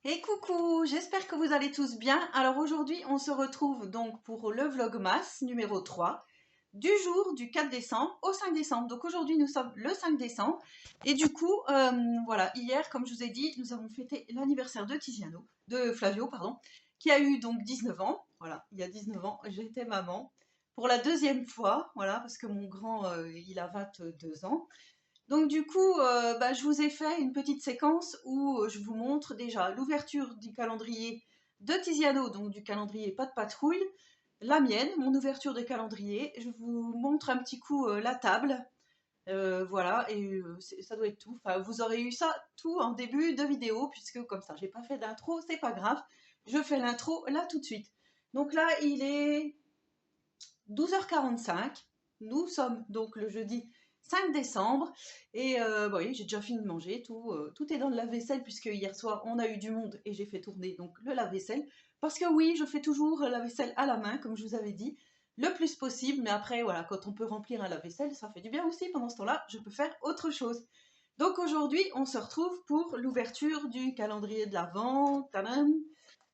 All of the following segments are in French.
Et coucou, j'espère que vous allez tous bien. Alors aujourd'hui, on se retrouve donc pour le Vlogmas numéro 3 du jour du 4 décembre au 5 décembre. Donc aujourd'hui, nous sommes le 5 décembre. Et du coup, voilà, hier, comme je vous ai dit, nous avons fêté l'anniversaire de Flavio, pardon, qui a eu donc 19 ans. Voilà, il y a 19 ans, j'étais maman. Pour la deuxième fois, voilà, parce que mon grand, il a 22 ans. Donc du coup, je vous ai fait une petite séquence où je vous montre déjà l'ouverture du calendrier de Tiziano, donc du calendrier Pas de Patrouille, la mienne, mon ouverture de calendrier. Je vous montre un petit coup la table, voilà, et ça doit être tout. Enfin, vous aurez eu ça tout en début de vidéo, puisque comme ça, j'ai pas fait d'intro, c'est pas grave. Je fais l'intro là tout de suite. Donc là, il est 12h45. Nous sommes donc le jeudi 5 décembre et oui, j'ai déjà fini de manger, tout est dans le lave-vaisselle puisque hier soir on a eu du monde et j'ai fait tourner donc le lave-vaisselle parce que oui, je fais toujours la vaisselle à la main comme je vous avais dit le plus possible, mais après voilà, quand on peut remplir un lave-vaisselle, ça fait du bien aussi. Pendant ce temps-là, je peux faire autre chose. Donc aujourd'hui, on se retrouve pour l'ouverture du calendrier de l'Avent. Tadam,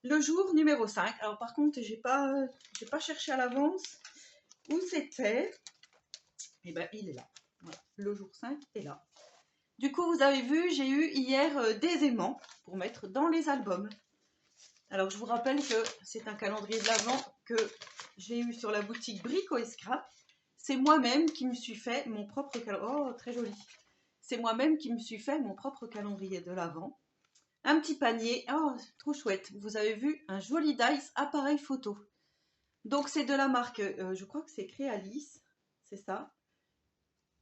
le jour numéro 5. Alors par contre, j'ai pas cherché à l'avance où c'était. Et ben il est là. Voilà, le jour 5 est là. Du coup, vous avez vu, j'ai eu hier des aimants pour mettre dans les albums. Alors je vous rappelle que c'est un calendrier de l'Avent que j'ai eu sur la boutique Brico et Scrap. C'est moi-même qui me suis fait mon propre calendrier. Oh, très joli. C'est moi-même qui me suis fait mon propre calendrier de l'Avent. Un petit panier, oh, trop chouette. Vous avez vu, un joli dice appareil photo. Donc c'est de la marque, je crois que c'est Créalis, c'est ça.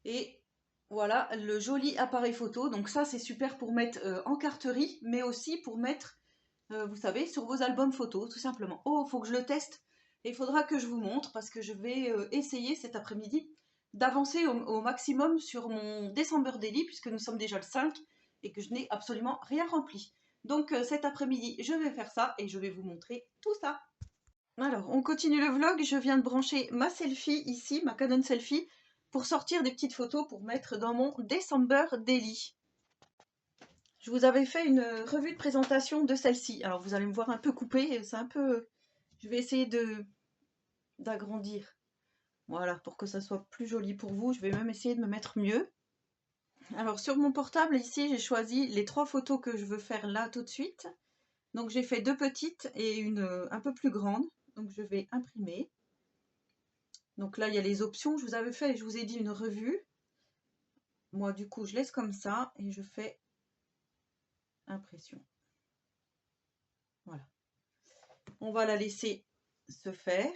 Et voilà le joli appareil photo. Donc ça c'est super pour mettre en carterie, mais aussi pour mettre, vous savez, sur vos albums photos, tout simplement. Oh, il faut que je le teste. Et il faudra que je vous montre parce que je vais essayer cet après-midi d'avancer au maximum sur mon December Daily puisque nous sommes déjà le 5 et que je n'ai absolument rien rempli. Donc cet après-midi, je vais faire ça et je vais vous montrer tout ça. Alors, on continue le vlog. Je viens de brancher ma selfie ici, ma Canon selfie, pour sortir des petites photos pour mettre dans mon December Daily. Je vous avais fait une revue de présentation de celle-ci. Alors, vous allez me voir un peu coupée, c'est un peu... Je vais essayer d'agrandir. Voilà, pour que ça soit plus joli pour vous. Je vais même essayer de me mettre mieux. Alors, sur mon portable, ici, j'ai choisi les 3 photos que je veux faire là tout de suite. Donc, j'ai fait 2 petites et une un peu plus grande. Donc, je vais imprimer. Donc là, il y a les options. Je vous avais fait, je vous ai dit une revue. Moi, du coup, je laisse comme ça et je fais impression. Voilà. On va la laisser se faire.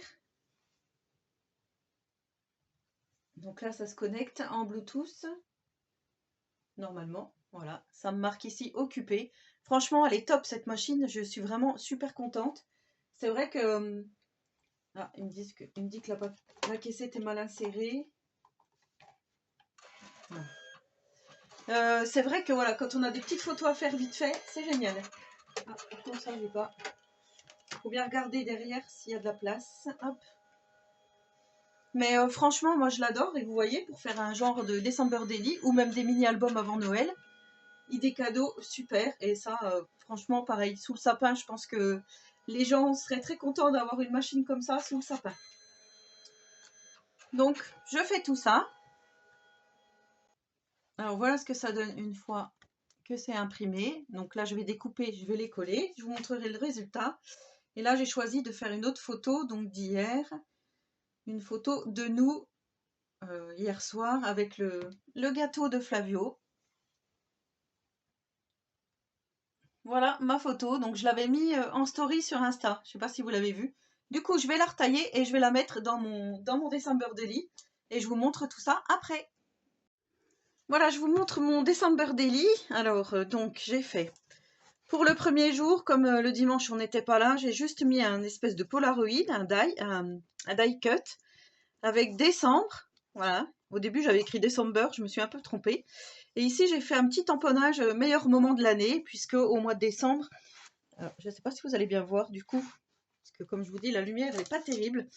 Donc là, ça se connecte en Bluetooth. Normalement, voilà. Ça me marque ici occupé. Franchement, elle est top cette machine. Je suis vraiment super contente. C'est vrai que... Ah, il me dit que la caissette est mal insérée. C'est vrai que voilà, quand on a des petites photos à faire vite fait, c'est génial. Ah, pourtant ça, j'ai pas. Faut bien regarder derrière s'il y a de la place. Hop. Mais franchement, moi je l'adore. Et vous voyez, pour faire un genre de December Daily ou même des mini-albums avant Noël, idée cadeau, super. Et ça, franchement, pareil, sous le sapin, je pense que les gens seraient très contents d'avoir une machine comme ça sous le sapin. Donc, je fais tout ça. Alors, voilà ce que ça donne une fois que c'est imprimé. Donc là, je vais découper, je vais les coller. Je vous montrerai le résultat. Et là, j'ai choisi de faire une autre photo, donc d'hier. Une photo de nous hier soir avec le gâteau de Flavio. Voilà ma photo. Donc je l'avais mis en story sur Insta. Je ne sais pas si vous l'avez vu. Du coup, je vais la retailler et je vais la mettre dans mon December Daily. Et je vous montre tout ça après. Voilà, je vous montre mon December Daily. Alors, donc, j'ai fait... Pour le premier jour, comme le dimanche on n'était pas là, j'ai juste mis un espèce de Polaroid, un die cut, avec décembre. Voilà, au début j'avais écrit December, je me suis un peu trompée. Et ici j'ai fait un petit tamponnage meilleur moment de l'année, puisque au mois de décembre, alors, je ne sais pas si vous allez bien voir du coup, parce que comme je vous dis, la lumière n'est pas terrible.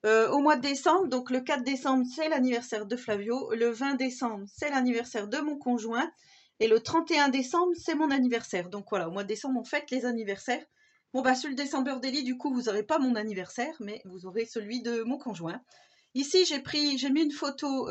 Au mois de décembre, donc le 4 décembre c'est l'anniversaire de Flavio, le 20 décembre c'est l'anniversaire de mon conjoint, Et le 31 décembre, c'est mon anniversaire. Donc voilà, au mois de décembre, on fête les anniversaires. Bon, bah, sur le December Daily, du coup, vous n'aurez pas mon anniversaire, mais vous aurez celui de mon conjoint. Ici, j'ai mis une photo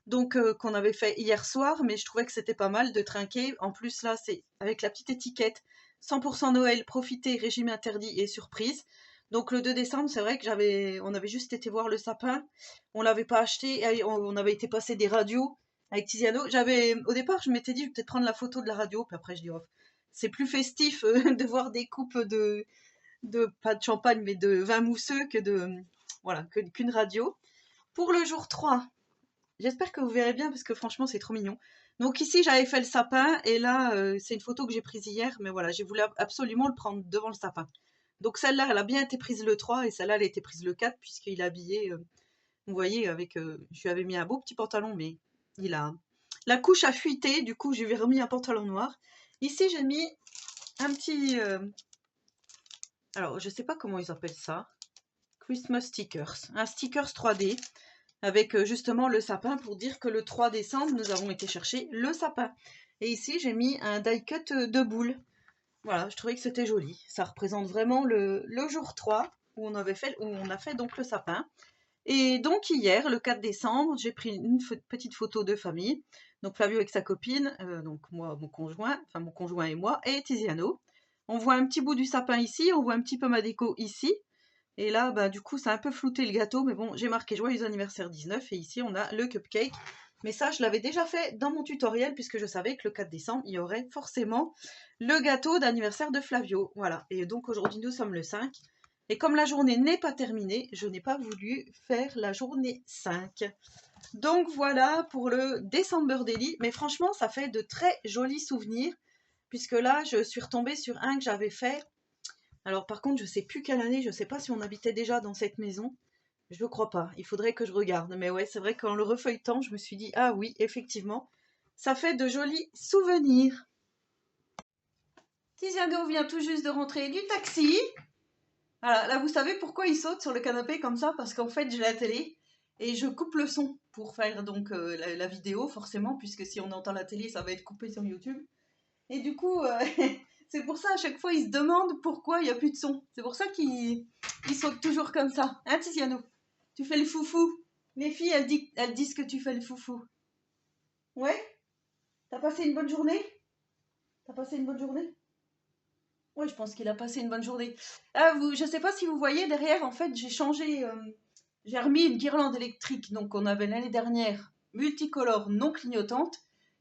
qu'on avait fait hier soir, mais je trouvais que c'était pas mal de trinquer. En plus, là, c'est avec la petite étiquette 100% Noël, profitez, régime interdit et surprise. Donc le 2 décembre, c'est vrai que on avait juste été voir le sapin, on l'avait pas acheté, et on avait été passer des radios avec Tiziano. Au départ, je m'étais dit, je vais peut-être prendre la photo de la radio, puis après je dis, oh, c'est plus festif de voir des coupes pas de champagne, mais de vin mousseux voilà, qu'une radio. Pour le jour 3, j'espère que vous verrez bien parce que franchement, c'est trop mignon. Donc ici, j'avais fait le sapin et là, c'est une photo que j'ai prise hier, mais voilà, j'ai voulu absolument le prendre devant le sapin. Donc celle-là, elle a bien été prise le 3 et celle-là, elle a été prise le 4 puisqu'il est habillé, vous voyez, je lui avais mis un beau petit pantalon, mais la couche a fuité, du coup, je lui ai remis un pantalon noir. Ici, j'ai mis un petit, alors, je sais pas comment ils appellent ça, Christmas stickers, un stickers 3D avec justement le sapin pour dire que le 3 décembre, nous avons été chercher le sapin. Et ici, j'ai mis un die cut de boules. Voilà, je trouvais que c'était joli. Ça représente vraiment le jour 3 où on a fait donc le sapin. Et donc hier, le 4 décembre, j'ai pris une petite photo de famille. Donc Flavio avec sa copine, donc moi, mon conjoint et moi, et Tiziano. On voit un petit bout du sapin ici, on voit un petit peu ma déco ici. Et là, bah, du coup, ça a un peu flouté le gâteau, mais bon, j'ai marqué joyeux anniversaire 19, et ici, on a le cupcake. Mais ça, je l'avais déjà fait dans mon tutoriel, puisque je savais que le 4 décembre, il y aurait forcément le gâteau d'anniversaire de Flavio. Voilà, et donc aujourd'hui, nous sommes le 5. Et comme la journée n'est pas terminée, je n'ai pas voulu faire la journée 5. Donc voilà pour le December Daily. Mais franchement, ça fait de très jolis souvenirs, puisque là, je suis retombée sur un que j'avais fait. Alors par contre, je sais plus quelle année, je sais pas si on habitait déjà dans cette maison. Je crois pas, il faudrait que je regarde. Mais ouais, c'est vrai qu'en le refeuilletant, je me suis dit, ah oui, effectivement, ça fait de jolis souvenirs. Tiziano vient tout juste de rentrer du taxi. Voilà, là vous savez pourquoi il saute sur le canapé comme ça? Parce qu'en fait, j'ai la télé et je coupe le son pour faire donc la vidéo, forcément, puisque si on entend la télé, ça va être coupé sur YouTube. Et du coup, c'est pour ça, à chaque fois, il se demande pourquoi il n'y a plus de son. C'est pour ça qu'il saute toujours comme ça. Hein, Tiziano? Tu fais le foufou. Les filles, elles disent que tu fais le foufou. Ouais? T'as passé une bonne journée? T'as passé une bonne journée? Oui, je pense qu'il a passé une bonne journée. Ah, je ne sais pas si vous voyez, derrière, en fait, j'ai remis une guirlande électrique, donc on avait l'année dernière, multicolore, non clignotante.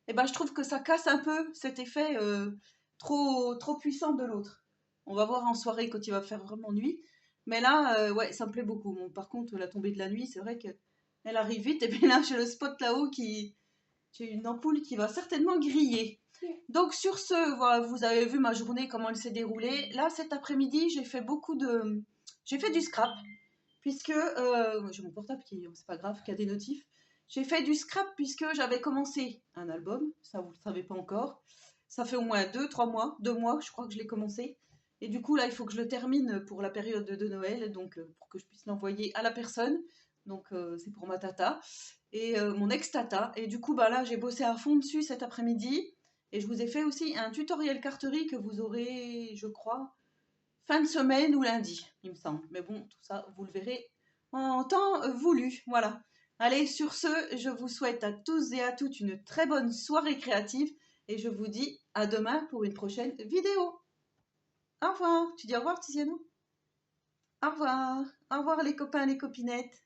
Et ben, je trouve que ça casse un peu cet effet trop puissant de l'autre. On va voir en soirée quand il va faire vraiment nuit. Mais là, ouais, ça me plaît beaucoup. Bon, par contre, la tombée de la nuit, c'est vrai qu'elle arrive vite. Et puis là, j'ai le spot là-haut j'ai une ampoule qui va certainement griller. Donc sur ce, voilà, vous avez vu ma journée, comment elle s'est déroulée. Là, cet après-midi, j'ai fait du scrap, puisque, j'ai mon portable qui, c'est pas grave, qui a des notifs. J'ai fait du scrap puisque j'avais commencé un album, ça vous le savez pas encore. Ça fait au moins 2-3 mois, 2 mois, je crois que je l'ai commencé. Et du coup, là, il faut que je le termine pour la période de Noël, donc pour que je puisse l'envoyer à la personne. Donc c'est pour ma tata et mon ex-tata. Et du coup, bah là, j'ai bossé à fond dessus cet après-midi. Et je vous ai fait aussi un tutoriel carterie que vous aurez, je crois, fin de semaine ou lundi, il me semble. Mais bon, tout ça, vous le verrez en temps voulu. Voilà. Allez, sur ce, je vous souhaite à tous et à toutes une très bonne soirée créative. Et je vous dis à demain pour une prochaine vidéo. Au revoir. Tu dis au revoir, Tiziano? Au revoir. Au revoir les copains, les copinettes.